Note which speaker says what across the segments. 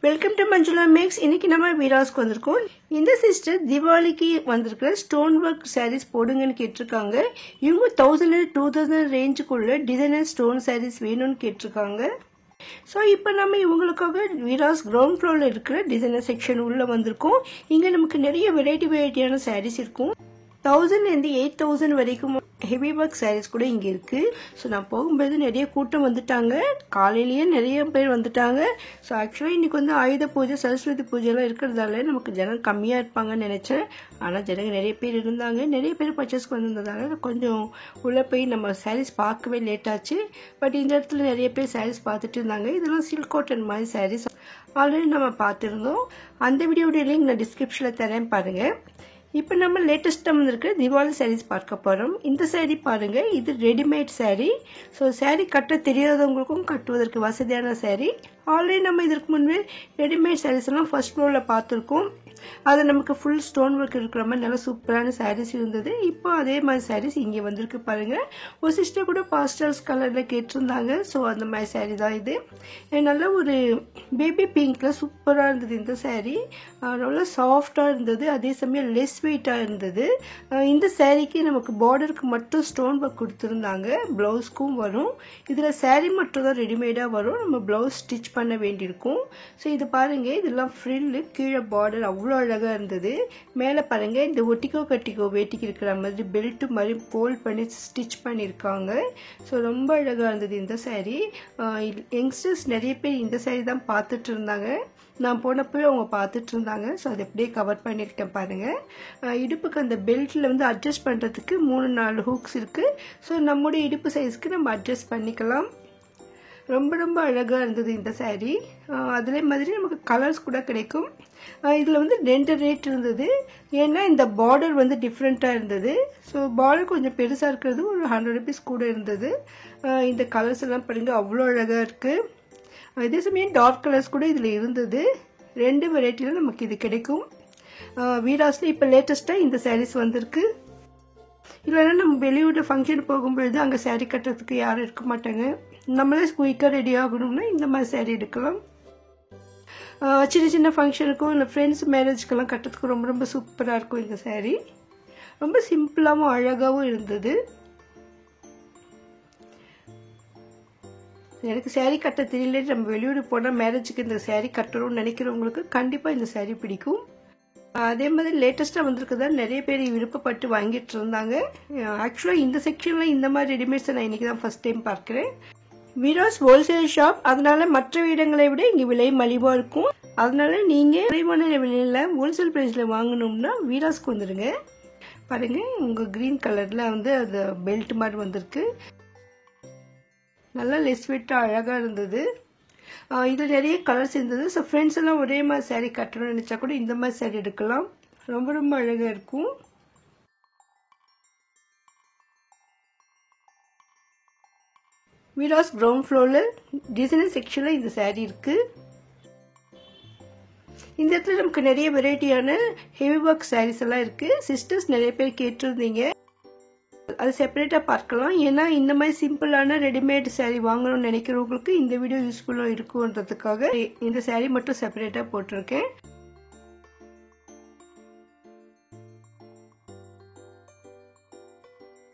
Speaker 1: Welcome to Manjula maths. இன்னைக்கு நம்ம வீராஸ்க்கு வந்திருக்கோம். இந்த சிஸ்டர் தீபாவளிக்கு வந்திருக்கிற ஸ்டோன் ஒர்க் சாரீஸ் போடுங்கன்னு கேட்டிருக்காங்க. இவங்க 1000-2000 ரேஞ்சுக்குள்ள டிசைனர் ஸ்டோன் சாரீஸ் வேணும்னு கேட்டிருக்காங்க. ஸோ இப்போ நம்ம இவங்களுக்காக வீராஸ் கிரவுண்ட் ஃப்ளோரில் இருக்கிற டிசைனர் செக்ஷன் உள்ள வந்திருக்கோம். இங்கே நமக்கு நிறைய வெரைட்டியான சாரீஸ் இருக்கும். 1000 8000 வரைக்கும் ஹெவி ஒர்க் சாரீஸ் கூட இங்கே இருக்குது. ஸோ நான் போகும்போது நிறைய கூட்டம் வந்துட்டாங்க. காலையிலேயே நிறைய பேர் வந்துட்டாங்க. ஸோ ஆக்சுவலாக இன்றைக்கி வந்து ஆயுத பூஜை, சரஸ்வதி பூஜைலாம் இருக்கிறதால நமக்கு ஜனம் கம்மியாக இருப்பாங்கன்னு நினச்சேன். ஆனால் ஜனங்க நிறைய பேர் இருந்தாங்க. நிறைய பேர் பர்ச்சேஸ்க்கு வந்திருந்ததால கொஞ்சம் உள்ளே போய் நம்ம சாரீஸ் பார்க்கவே லேட் ஆச்சு. பட் இந்த இடத்துல நிறைய பேர் சாரீஸ் பார்த்துட்டு இருந்தாங்க. இதெல்லாம் சில்க் காட்டன் மாதிரி சாரீஸ் ஆல்ரெடி நம்ம பார்த்துருந்தோம். அந்த வீடியோடைய லிங்க் நான் டிஸ்கிரிப்ஷனில் தரேன் பாருங்கள். இப்போ நம்ம லேட்டஸ்ட்டாக வந்திருக்கிற தீபாவளி சாரீஸ் பார்க்க போகிறோம். இந்த சாரீ பாருங்கள், இது ரெடிமேட் சாரீ. ஸோ சாரீ கட்ட தெரியாதவங்களுக்கும் கட்டுவதற்கு வசதியான சாரீ. ஆல்ரெடி நம்ம இதற்கு முன்பே ரெடிமேட் சாரீஸ் எல்லாம் ஃபர்ஸ்ட் ஃப்ளோரில் பார்த்துருக்கோம். அது நமக்கு ஃபுல் ஸ்டோன் ஒர்க் இருக்கிற மாதிரி நல்லா சூப்பரான சாரீஸ் இருந்தது. இப்போ அதே மாதிரி சாரீஸ் இங்கே வந்திருக்கு பாருங்கள். ஒரு சிஸ்டர் கூட பாஸ்டல்ஸ் கலரில் கேட்டிருந்தாங்க. ஸோ அந்த மாதிரி சாரீ தான் இது. நல்ல ஒரு பேபி பிங்க்கில் சூப்பராக இருந்தது இந்த சாரீ. நல்லா சாஃப்டாக இருந்தது, அதே சமயம் லெஸ் வெயிட்டாக இருந்தது. இந்த சாரீக்கு நமக்கு பார்டருக்கு மட்டும் ஸ்டோன் ஒர்க் கொடுத்துருந்தாங்க. ப்ளவுஸ்க்கும் வரும். இதில் சாரீ மட்டும் தான் ரெடிமேடாக வரும். நம்ம ப்ளவுஸ் ஸ்டிச் பண்ண வேண்டியிருக்கும். ஸோ இது பாருங்கள், இதெல்லாம் ஃப்ரில்லு, கீழே பார்டர் அவ்வளோ அழகாக இருந்தது. மேலே பாருங்கள், இந்த ஒட்டிக்கோ கட்டிக்கோ வேட்டிக்கு இருக்கிற மாதிரி பெல்ட்டு மாதிரி ஃபோல்ட் பண்ணி ஸ்டிச் பண்ணியிருக்காங்க. ஸோ ரொம்ப அழகாக இருந்தது இந்த சாரீ. யங்ஸ்டர்ஸ் நிறைய பேர் இந்த சாரீ தான் பார்த்துட்டு இருந்தாங்க. நான் போனப்போ அவங்க பார்த்துட்டு இருந்தாங்க. ஸோ அதை எப்படியே கவர் பண்ணியிருக்கேன் பாருங்கள். இடுப்புக்கு அந்த பெல்ட்டில் வந்து அட்ஜஸ்ட் பண்ணுறதுக்கு 3-4 ஹூக்ஸ் இருக்குது. ஸோ நம்முடைய இடுப்பு சைஸ்க்கு நம்ம அட்ஜஸ்ட் பண்ணிக்கலாம். ரொம்ப அழகாக இருந்தது இந்த சாரீ. அதே மாதிரி நமக்கு கலர்ஸ் கூட கிடைக்கும். இதில் வந்து 2 ரேட் இருந்தது. ஏன்னா இந்த பார்டர் வந்து டிஃப்ரெண்ட்டாக இருந்தது. ஸோ பார்டர் கொஞ்சம் பெருசாக இருக்கிறது ஒரு 100 ருபீஸ் கூட இருந்தது. இந்த கலர்ஸ் எல்லாம் பாருங்கள், அவ்வளோ அழகாக இருக்குது. அதே சமயம் டார்க் கலர்ஸ் கூட இதில் இருந்தது. 2 வெரைட்டியில் நமக்கு இது கிடைக்கும். வீராஸில் இப்போ லேட்டஸ்ட்டாக இந்த சாரீஸ் வந்திருக்கு. இல்லைன்னா நம்ம வெளியூரில் ஃபங்க்ஷன் போகும்பொழுது அங்கே சாரீ கட்டுறதுக்கு யாரும் இருக்க மாட்டாங்க. நம்மளே குயிக்காக ரெடி ஆகணும்னா இந்த மாதிரி சாரீ எடுக்கலாம். சின்ன ஃபங்க்ஷனுக்கும் இல்லை ஃப்ரெண்ட்ஸ் மேரேஜ்க்கெல்லாம் கட்டுறதுக்கு ரொம்ப சூப்பராக இருக்கும் இந்த சாரீ. ரொம்ப சிம்பிளாகவும் அழகாகவும் இருந்தது. எனக்கு சாரீ கட்ட தெரியல, நம்ம வெளியூர் போனால் மேரேஜுக்கு இந்த சாரீ கட்டணும்னு நினைக்கிறவங்களுக்கு கண்டிப்பாக இந்த சாரீ பிடிக்கும். அதே மாதிரி லேட்டஸ்ட்டாக வந்திருக்குதா நிறைய பேர் விருப்பப்பட்டு வாங்கிட்டு இருந்தாங்க. ஆக்சுவலாக இந்த செக்ஷனில் இந்த மாதிரி ரெடிமேட்ஸை நான் இன்றைக்கி தான் ஃபஸ்ட் டைம் பார்க்குறேன். வீராஸ் ஹோல்சேல் ஷாப், அதனால மற்ற இடங்களை விட இங்கே விலை மலிவாக இருக்கும். அதனால நீங்கள் குறைவான விலையில் ஹோல்சேல் ப்ரைஸில் வாங்கணும்னா வீராஸ்க்கு வந்துடுங்க. பாருங்கள், உங்கள் க்ரீன் கலரில் வந்து அது பெல்ட் மாதிரி வந்திருக்கு. நல்லா லெஸ் வெயிட்டாக அழகாக இருந்தது. இதில் நிறைய கலர்ஸ் இருந்தது. ஸோ ஃப்ரெண்ட்ஸ் எல்லாம் ஒரே மாதிரி சாரீ கட்டணும்னு நினச்சா கூட இந்த மாதிரி சாரீ எடுக்கலாம். ரொம்ப அழகாக இருக்கும். வீராஸ் கிரவுண்ட் ஃப்ளோரில் டிசைனர் செக்ஷனில் இந்த சாரீ இருக்குது. இந்த இடத்துல நமக்கு நிறைய வெரைட்டியான ஹெவி ஒர்க் சாரீஸ் எல்லாம் இருக்குது. சிஸ்டர்ஸ் நிறைய பேர் கேட்டிருந்தீங்க, அது செப்பரேட்டாக பார்க்கலாம். ஏன்னா இந்த மாதிரி சிம்பிளான ரெடிமேட் சாரீ வாங்கணும்னு நினைக்கிறவங்களுக்கு இந்த வீடியோ யூஸ்ஃபுல்லாக இருக்குன்றதுக்காக இந்த சாரீ மட்டும் செப்பரேட்டாக போட்டிருக்கேன்.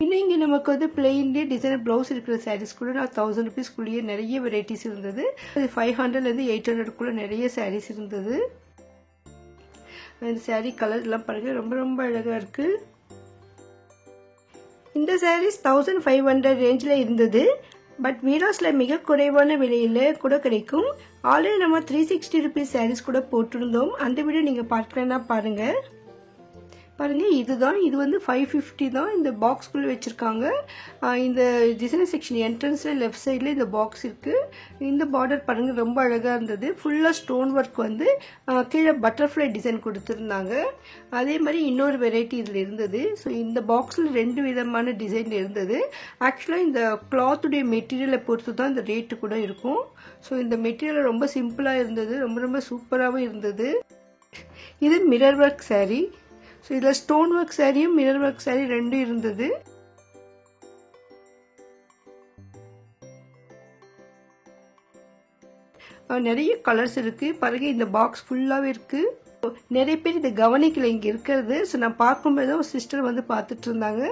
Speaker 1: இன்னும் இங்கே நமக்கு வந்து பிளெயின்லேயே டிசைனர் ப்ளவுஸ் இருக்கிற சாரீஸ் கூட நான் 1000 ருபீஸ்க்குள்ளேயே நிறைய வெரைட்டிஸ் இருந்தது. அது 500 800 நிறைய சாரீஸ் இருந்தது. இந்த சாரீ கலர் எல்லாம் பாருங்கள், ரொம்ப அழகாக இருக்குது. இந்த சாரீஸ் 1500 ரேஞ்சில் இருந்தது. பட் வீராஸில் மிக குறைவான விலையில் கூட கிடைக்கும். ஆல்ரெடி நம்ம 360 ருபீஸ் சாரீஸ் கூட போட்டிருந்தோம். அந்த வீடியோ நீங்கள் பார்க்கலன்னா பாருங்கள். இதுதான், இது வந்து 550 தான். இந்த பாக்ஸ்குள்ளே வச்சுருக்காங்க. இந்த டிசைனர் செக்ஷன் என்ட்ரன்ஸில் லெஃப்ட் சைடில் இந்த பாக்ஸ் இருக்குது. இந்த பார்டர் பாருங்கள், ரொம்ப அழகாக இருந்தது. ஃபுல்லாக ஸ்டோன் ஒர்க் வந்து கீழே பட்டர்ஃப்ளை டிசைன் கொடுத்துருந்தாங்க. அதே மாதிரி இன்னொரு வெரைட்டி இதில் இருந்தது. ஸோ இந்த பாக்ஸில் 2 விதமான டிசைன் இருந்தது. ஆக்சுவலாக இந்த கிளாத்துடைய மெட்டீரியலை பொறுத்து தான் இந்த ரேட்டு கூட இருக்கும். ஸோ இந்த மெட்டீரியல் ரொம்ப சிம்பிளாக இருந்தது, ரொம்ப சூப்பராகவும் இருந்தது. இது மிரர் ஒர்க் சாரீ. ஸோ இதில் ஸ்டோன் ஒர்க் சாரியும் மிரர் ஒர்க் சாரீ 2 இருந்தது. நிறைய கலர்ஸ் இருக்குது. பாருங்க இந்த பாக்ஸ் ஃபுல்லாகவே இருக்குது. நிறைய பேர் இதை கவனிக்கல இங்கே இருக்கிறது. ஸோ நான் பார்க்கும்போது ஒரு சிஸ்டர் வந்து பார்த்துட்டு இருந்தாங்க.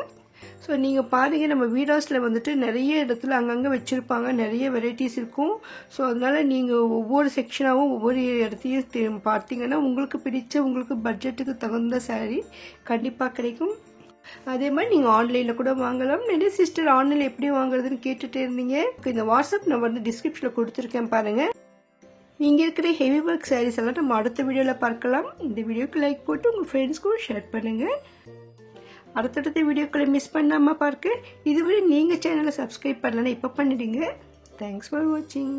Speaker 1: ஸோ நீங்கள் பாருங்கள், நம்ம வீடியோஸில் வந்துட்டு நிறைய இடத்துல அங்கங்கே வச்சுருப்பாங்க, நிறைய வெரைட்டிஸ் இருக்கும். ஸோ அதனால் நீங்கள் ஒவ்வொரு செக்ஷனாகவும் ஒவ்வொரு இடத்தையும் பார்த்தீங்கன்னா உங்களுக்கு பிடிச்ச உங்களுக்கு பட்ஜெட்டுக்கு தகுந்த சாரீ கண்டிப்பாக கிடைக்கும். அதே மாதிரி நீங்கள் ஆன்லைனில் கூட வாங்கலாம். நிறைய சிஸ்டர் ஆன்லைனில் எப்படி வாங்குறதுன்னு கேட்டுகிட்டே இருந்தீங்க. இந்த வாட்ஸ்அப் நம்பர் வந்து டிஸ்கிரிப்ஷனில் கொடுத்துருக்கேன் பாருங்கள். இங்கே இருக்கிற ஹெவி ஒர்க் சாரீஸ் எல்லாம் நம்ம அடுத்த வீடியோவில் பார்க்கலாம். இந்த வீடியோக்கு லைக் போட்டு உங்கள் ஃப்ரெண்ட்ஸ்க்கும் ஷேர் பண்ணுங்கள். அடுத்தடுத்த வீடியோக்களை மிஸ் பண்ணாமல் பார்க்க இதுவரை நீங்கள் சேனலை சப்ஸ்கிரைப் பண்ணலன்னா இப்போ பண்ணிடுங்க. தேங்க்ஸ் ஃபார் வாட்சிங்.